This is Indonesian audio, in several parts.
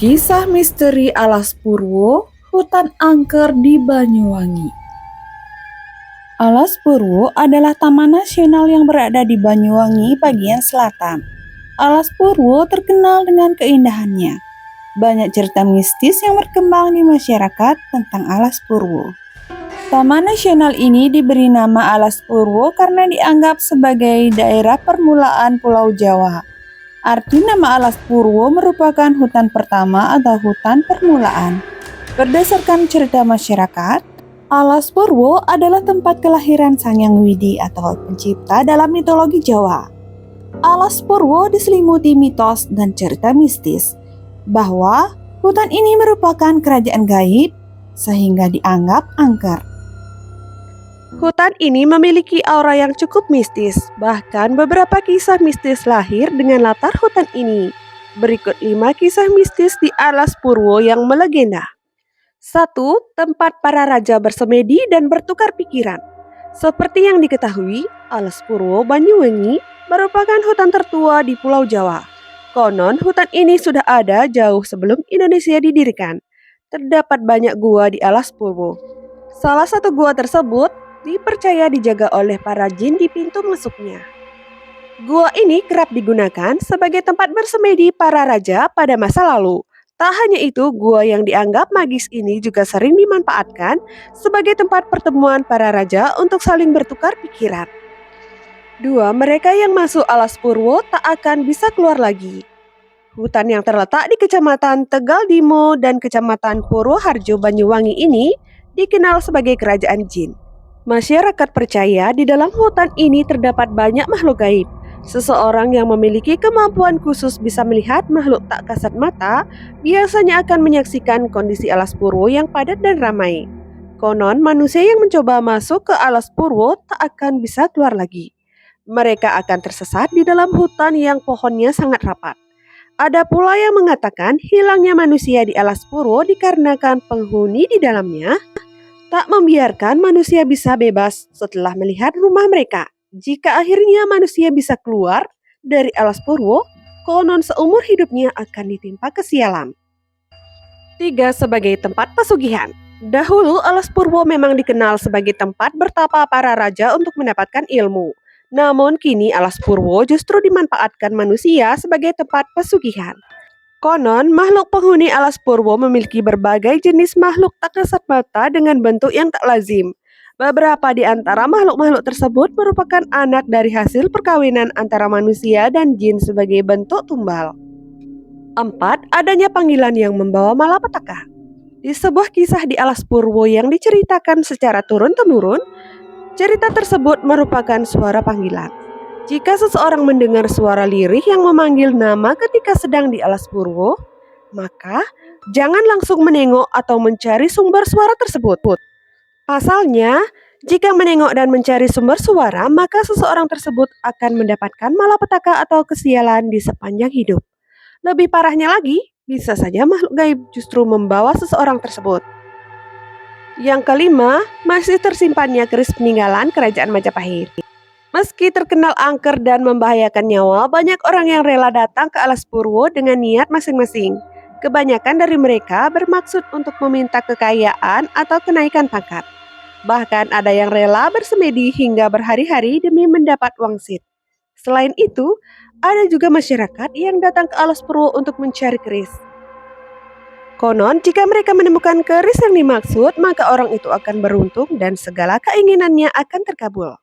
Kisah misteri Alas Purwo, hutan angker di Banyuwangi. Alas Purwo adalah taman nasional yang berada di Banyuwangi bagian selatan. Alas Purwo terkenal dengan keindahannya. Banyak cerita mistis yang berkembang di masyarakat tentang Alas Purwo. Taman nasional ini diberi nama Alas Purwo karena dianggap sebagai daerah permulaan Pulau Jawa. Arti nama Alas Purwo merupakan hutan pertama atau hutan permulaan. Berdasarkan cerita masyarakat, Alas Purwo adalah tempat kelahiran Sang Hyang Widi atau pencipta dalam mitologi Jawa. Alas Purwo diselimuti mitos dan cerita mistis bahwa hutan ini merupakan kerajaan gaib sehingga dianggap angker. Hutan ini memiliki aura yang cukup mistis, bahkan beberapa kisah mistis lahir dengan latar hutan ini. Berikut 5 kisah mistis di Alas Purwo yang melegenda. 1. Tempat para raja bersemedi dan bertukar pikiran. Seperti yang diketahui, Alas Purwo Banyuwangi merupakan hutan tertua di Pulau Jawa. Konon hutan ini sudah ada jauh sebelum Indonesia didirikan. Terdapat banyak gua di Alas Purwo. Salah satu gua tersebut dipercaya dijaga oleh para jin di pintu masuknya. Gua ini kerap digunakan sebagai tempat bersemedi para raja pada masa lalu. Tak hanya itu, gua yang dianggap magis ini juga sering dimanfaatkan sebagai tempat pertemuan para raja untuk saling bertukar pikiran. 2. Mereka yang masuk Alas Purwo tak akan bisa keluar lagi. Hutan yang terletak di Kecamatan Tegal Dimo dan Kecamatan Purwoharjo Banyuwangi ini dikenal sebagai kerajaan jin. Masyarakat percaya di dalam hutan ini terdapat banyak makhluk gaib. Seseorang yang memiliki kemampuan khusus bisa melihat makhluk tak kasat mata, biasanya akan menyaksikan kondisi Alas Purwo yang padat dan ramai. Konon manusia yang mencoba masuk ke Alas Purwo tak akan bisa keluar lagi. Mereka akan tersesat di dalam hutan yang pohonnya sangat rapat. Ada pula yang mengatakan hilangnya manusia di Alas Purwo dikarenakan penghuni di dalamnya tak membiarkan manusia bisa bebas setelah melihat rumah mereka. Jika akhirnya manusia bisa keluar dari Alas Purwo, konon seumur hidupnya akan ditimpa kesialan. 3. Sebagai tempat pesugihan. Dahulu Alas Purwo memang dikenal sebagai tempat bertapa para raja untuk mendapatkan ilmu. Namun kini Alas Purwo justru dimanfaatkan manusia sebagai tempat pesugihan. Konon, makhluk penghuni Alas Purwo memiliki berbagai jenis makhluk tak kasat mata dengan bentuk yang tak lazim. Beberapa di antara makhluk-makhluk tersebut merupakan anak dari hasil perkawinan antara manusia dan jin sebagai bentuk tumbal. 4. Adanya panggilan yang membawa malapetaka. Di sebuah kisah di Alas Purwo yang diceritakan secara turun-temurun, cerita tersebut merupakan suara panggilan. Jika seseorang mendengar suara lirih yang memanggil nama ketika sedang di Alas Purwo, maka jangan langsung menengok atau mencari sumber suara tersebut. Pasalnya, jika menengok dan mencari sumber suara, maka seseorang tersebut akan mendapatkan malapetaka atau kesialan di sepanjang hidup. Lebih parahnya lagi, bisa saja makhluk gaib justru membawa seseorang tersebut. Yang kelima, masih tersimpannya keris peninggalan Kerajaan Majapahit. Meski terkenal angker dan membahayakan nyawa, banyak orang yang rela datang ke Alas Purwo dengan niat masing-masing. Kebanyakan dari mereka bermaksud untuk meminta kekayaan atau kenaikan pangkat. Bahkan ada yang rela bersemedi hingga berhari-hari demi mendapat wangsit. Selain itu, ada juga masyarakat yang datang ke Alas Purwo untuk mencari keris. Konon, jika mereka menemukan keris yang dimaksud, maka orang itu akan beruntung dan segala keinginannya akan terkabul.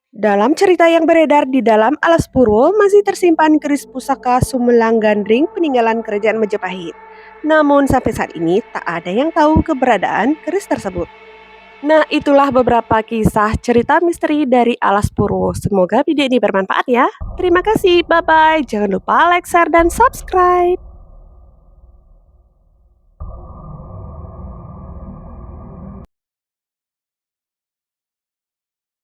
Dalam cerita yang beredar di dalam Alas Purwo masih tersimpan keris pusaka Sumelang Gandring peninggalan Kerajaan Majapahit. Namun sampai saat ini tak ada yang tahu keberadaan keris tersebut. Nah, itulah beberapa kisah cerita misteri dari Alas Purwo. Semoga video ini bermanfaat ya. Terima kasih, bye-bye. Jangan lupa like, share, dan subscribe.